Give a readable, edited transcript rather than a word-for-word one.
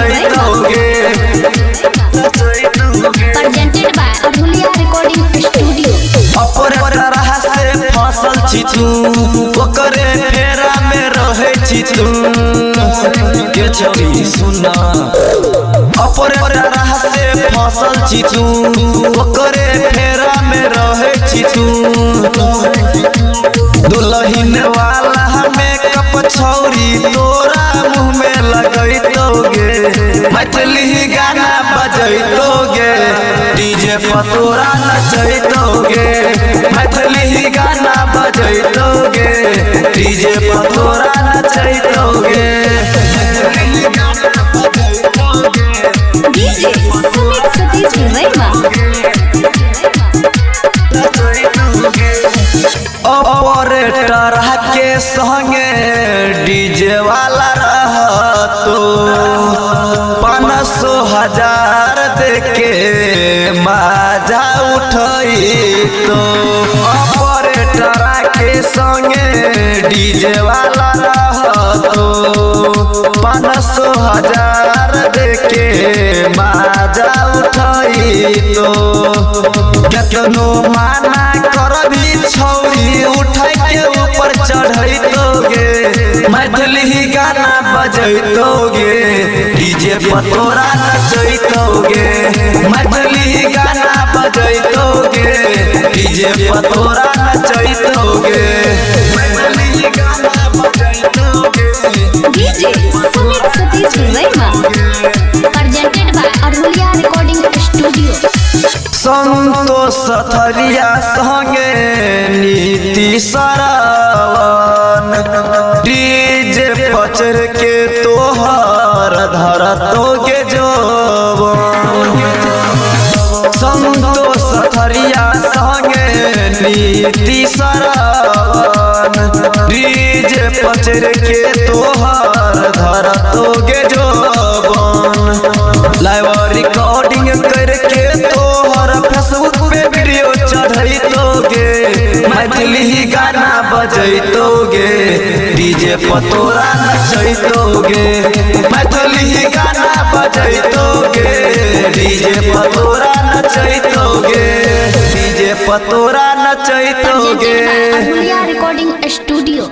नचैतोगे। Presented by Adhuliya recording studio. अपर राह से फसल छी तू, ओकरे फेरा में रहे छी तू। के छवि सुना, अपर राह से फसल छी तू, ओकरे फेरा में रहे छी तू। दुल्हन वाला मेकअप छौरी तोरा मुँह में लगैतोगे। मैथिली गाना बजैतोगे, डीजे पर तोरा नचैतोगे। मैथिली गाना बजैतोगे, डीजे पर तोरा नचैतोगे। डीजे सुमित सतीश रैमा। ऑपरेटर के संगे डीजे वाला रहतो, 500,000 देके मजा उठैतो। ऑपरेटर के संगे डीजे वाला रहतो, 500,000 देके मजा उठैतो। केतनो माना करबी छौरी उठाई के ऊपर चढ़ैतोगे। मैथिली गाना बजैतोगे, डीजे पर तोरा नचैतोगे। मैथिली गाना बजैतोगे, डीजे पर तोरा नचैतोगे। मैथिली गाना बजैतोगे। DJ Sumit Satish Raima. Presented by Adhuliya recording studio. Santosh थरिया संगे नीति सरवन, डीजे पचर के तोहर धरतोगे जोबन। संतोष थरिया संगे नीति सरवन, डीजे पचर के तोहर धरतोगे जोबन। लाइव रिकॉर्डिंग करके तोहर फेसबुक पे वीडियो चढ़ैतोगे। मैथिली गाना बजैतोगे, डीजे पर तोरा नचैतोगे। मैथिली गाना बजैतोगे, डीजे पर तोरा नचैतोगे। डीजे पर तोरा नचैतोगे। अधुलिया रिकॉर्डिंग स्टूडियो।